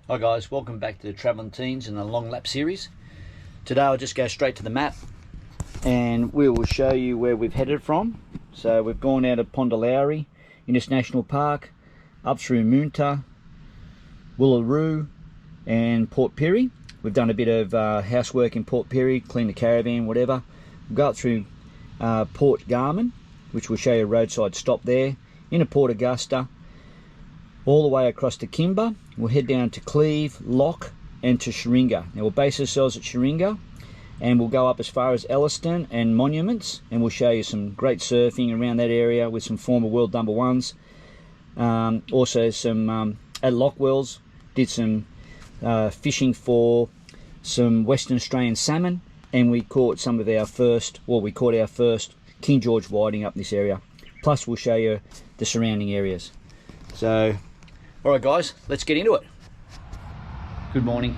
Hi guys, welcome back to the Travelling Teens in the long lap series. Today I'll just go straight to the map and we will show you where we've headed from. So we've gone out of Pondalowie, Innes National Park, up through Moonta, Woolaroo and Port Pirie. We've done a bit of housework in Port Pirie, clean the caravan, whatever. We'll go up through Port Garman, which will show you a roadside stop there, into Port Augusta, all the way across to Kimber. We'll head down to Cleve, Lock and to Sharinga. Now we'll base ourselves at Sharinga and we'll go up as far as Ellison and Monuments, and we'll show you some great surfing around that area with some former world number ones. Also some at Lockwells did some fishing for some Western Australian salmon, and we caught some of our first, well, we caught our first King George whiting up this area. Plus we'll show you the surrounding areas. So alright guys, let's get into it. Good morning.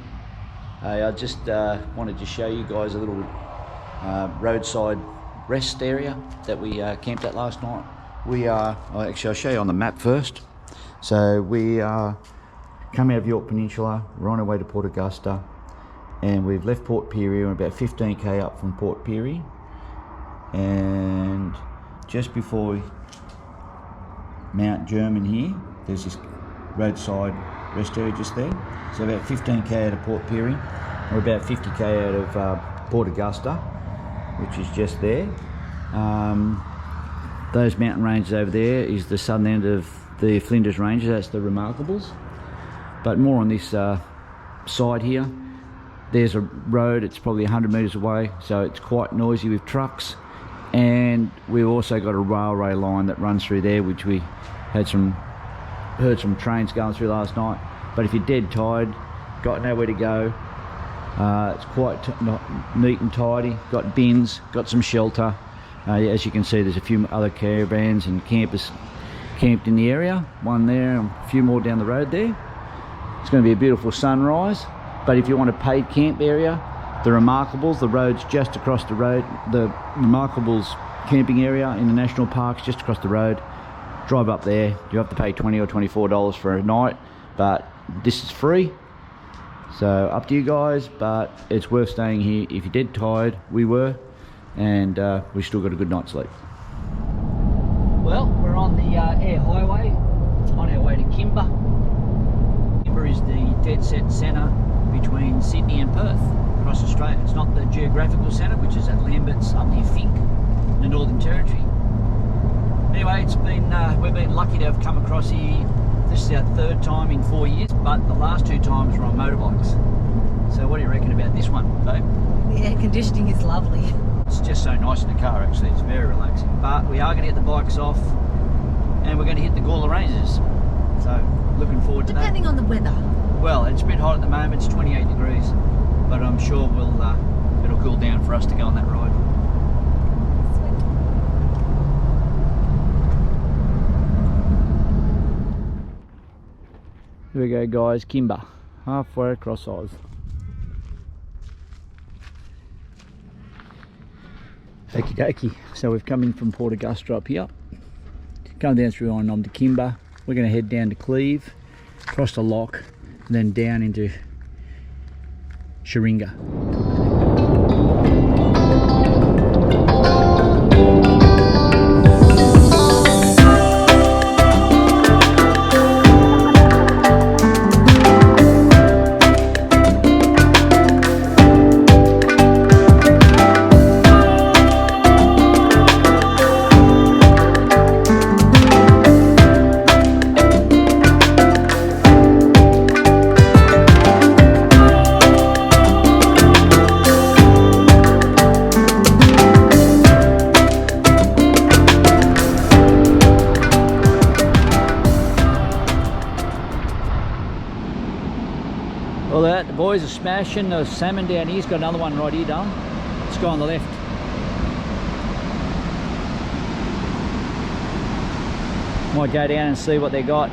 I just wanted to show you guys a little roadside rest area that we camped at last night. We are, I'll show you on the map first. So we are coming out of York Peninsula, we're on our way to Port Augusta, and we've left Port Pirie. We're about 15k up from Port Pirie, and just before Mount German here, there's this roadside rest area just there. So about 15k out of Port Pirie, we're about 50k out of Port Augusta, which is just there. Those mountain ranges over there is the southern end of the Flinders Ranges, that's the Remarkables. But more on this side here, there's a road, it's probably 100 metres away, so it's quite noisy with trucks. And we've also got a railway line that runs through there, which we heard some trains going through last night. But if you're dead tired, got nowhere to go, it's quite neat and tidy, got bins, got some shelter. As you can see, there's a few other caravans and campers camped in the area, one there and a few more down the road there. It's going to be a beautiful sunrise. But if you want a paid camp area, the Remarkables, the road's just across the road. The Remarkables camping area in the national park's just across the road. Drive up there, you have to pay $20 or $24 for a night, but this is free, so up to you guys. But it's worth staying here if you're dead tired. We were, and we still got a good night's sleep. Well, we're on the Eyre highway on our way to Kimber. Kimber is the dead set centre between Sydney and Perth across Australia. It's not the geographical centre, which is at Lambert's up near Fink, the Northern Territory. Anyway, it's been we've been lucky to have come across here. This is our third time in 4 years, but the last two times were on motorbikes. So what do you reckon about this one, babe? The air conditioning is lovely. It's just so nice in the car, actually. It's very relaxing. But we are going to get the bikes off and we're going to hit the Gawler Ranges. So looking forward to that. Depending on the weather. Well, it's a bit hot at the moment. It's 28 degrees, but I'm sure it'll cool down for us to go on that ride. Here we go guys, Kimber, halfway across Oz. Okie dokie, so we've come in from Port Augusta up here, going down through on to Kimber. We're going to head down to Cleve, across the Lock, and then down into Sharinga. Well, the boys are smashing the salmon down here. He's got another one right here, darling. Let's go on the left. Might go down and see what they got.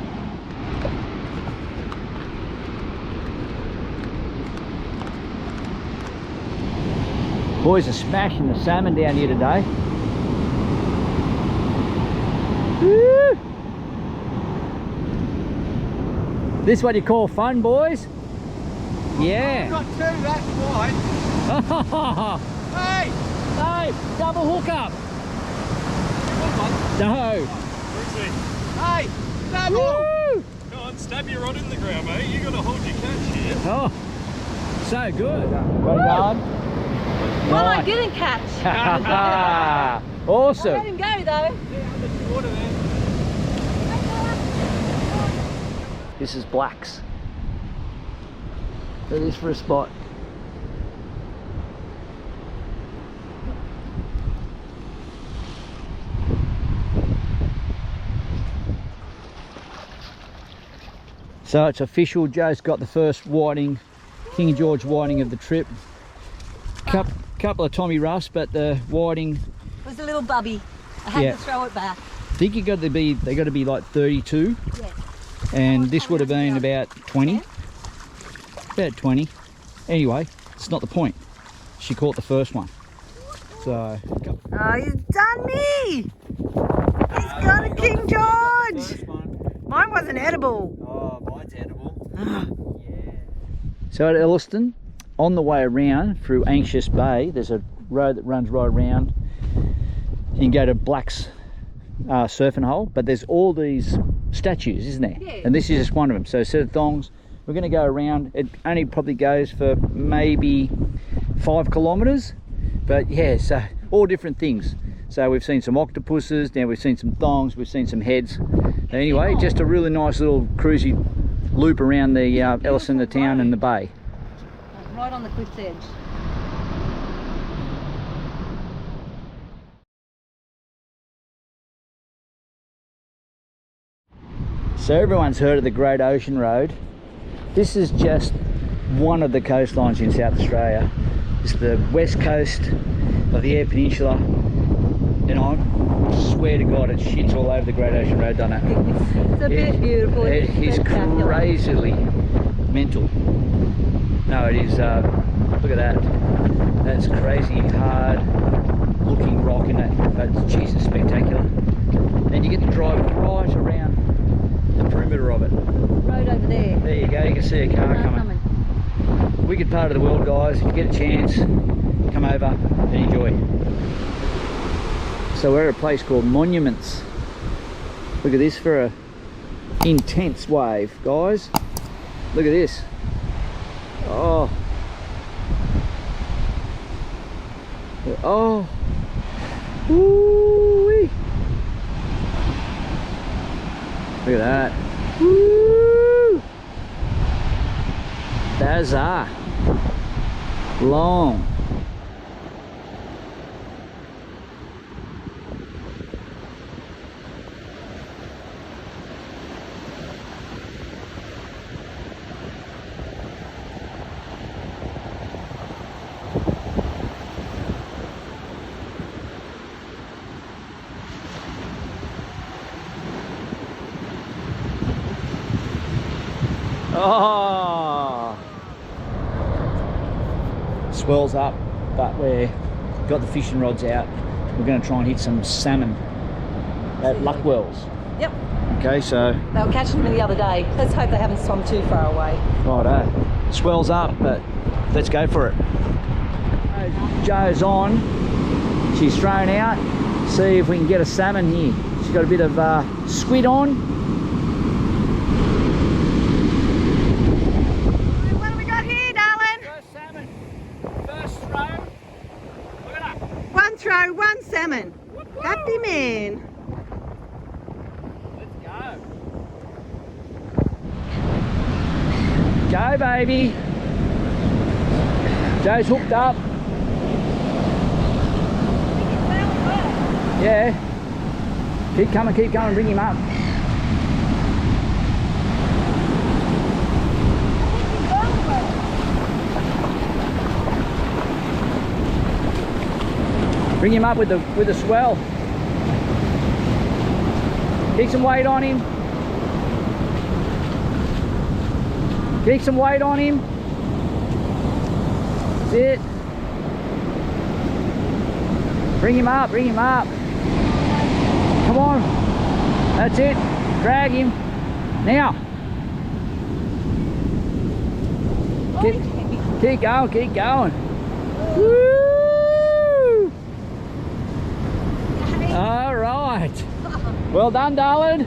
Boys are smashing the salmon down here today. Woo! This is what you call fun, boys. Yeah. Got two, that's why. Hey! Hey, double hook up. No. Where's he? Hey! Double! Woo! Go on, stab your rod in the ground, mate. You gotta hold your catch here. Oh, so good. Well done. Well, I Nice. didn't catch. I let Awesome. him go though. Water there. This is Blacks. That is for a spot. So it's official, Joe's got the first whiting, King George whiting of the trip. Couple of Tommy Ruffs, but the whiting, It was a little bubby. I had Yeah. to throw it back. I think they got to be like 32, Yeah. and this would have been about 20. About 20. Anyway, it's not the point. She caught the first one. So, Oh, he's done me! He's got a King George! Mine wasn't edible. Oh, mine's edible. so at Ellison, on the way around through Anxious Bay, there's a road that runs right around. You can go to Black's surfing hole, but there's all these statues, isn't there? Yeah. And this is just one of them. So a set of thongs. We're going to go around. It only probably goes for maybe 5 kilometres, but yeah, so all different things. So we've seen some octopuses, now we've seen some thongs, we've seen some heads. Anyway, just a really nice little cruisy loop around the Ellison, the town and the bay. Right on the cliff's edge. So everyone's heard of the Great Ocean Road. This is just one of the coastlines in South Australia. It's the west coast of the Eyre Peninsula, and I swear to God it shits all over the Great Ocean Road, doesn't it? It's a bit beautiful. It It's is spectacular. crazily mental. No, it is, look at that. That's crazy hard looking rock in it, but Jesus, spectacular. And you get to drive right around the perimeter of it. Road over there. There you go, you can see a car No, coming. Wicked part of the world, guys. If you get a chance, come over and enjoy. So we're at a place called Monuments. Look at this for a intense wave, guys. Look at this. Oh. Oh. Woo-wee. Look at that. Woo! Bazar. Long. Oh, swells up, but we've got the fishing rods out. We're going to try and hit some salmon at Luckwells. Yep. Okay, so They were catching me the other day. Let's hope they haven't swum too far away. righto, swells up, but let's go for it. Joe's on. She's thrown out. See if we can get a salmon here. She's got a bit of squid on. What have we got here, darling? First salmon. First throw. Look at that. One throw, one salmon. Happy man. Let's go. Go, baby. Joe's hooked up. Yeah. Keep coming, bring him up. Bring him up with the swell. Keep some weight on him. Keep some weight on him. That's it. Bring him up, bring him up. Come on. That's it. Drag him. Now. Keep going, keep going. Woo! All right. Well done, darling.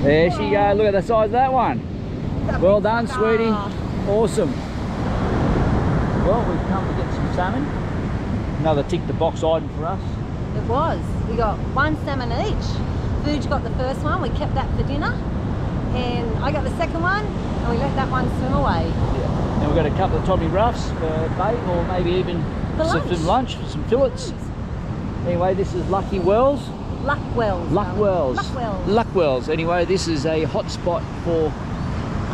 There she goes. Look at the size of that one. Well done, sweetie. Awesome. Well, we've come to get some salmon. Another tick the box item for us. It was. We got 1 salmon each. Food's got the first one. We kept that for dinner. And I got the second one, and we let that one swim away. Yeah. And we've got a couple of Tommy Ruffs for bait, or maybe even some lunch, some fillets. Anyway, this is Lucky Wells. Luckwells. Luckwells. Luckwells. Luckwells. Anyway, this is a hot spot for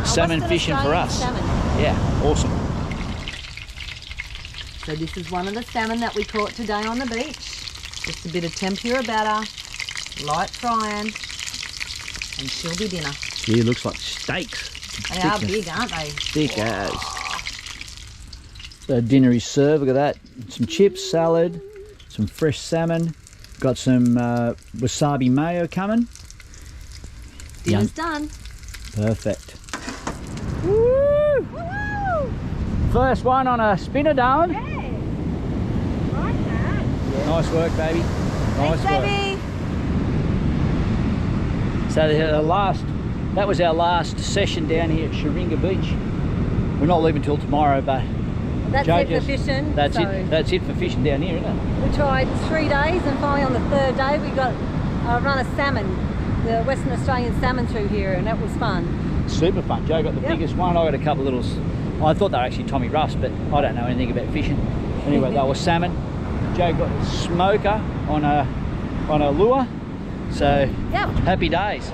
salmon fishing for us. Salmon. Yeah, awesome. So this is one of the salmon that we caught today on the beach. Just a bit of tempura batter, light frying, and she'll be dinner. Gee, looks like steaks. They are big, aren't they? Thick as. So dinner is served. Look at that. Some chips, salad, some fresh salmon. Got some wasabi mayo coming. Dinner's done. Perfect. Woo! Woo! First one on a spinner, darling. Yeah. Like that. Nice work, baby. Nice Thanks, work. baby. So that was our last session down here at Sharinga Beach. We're not leaving till tomorrow, but That's Joe it for fishing. That's so it. That's it for fishing down here, isn't it? We tried 3 days, and finally on the 3rd day we got a run of salmon, the Western Australian salmon through here, and that was fun. Super fun. Joe got the biggest one. I got a couple of little. I thought they were actually Tommy Ruffs, but I don't know anything about fishing. Anyway, they were salmon. Joe got a smoker on a lure. So happy days.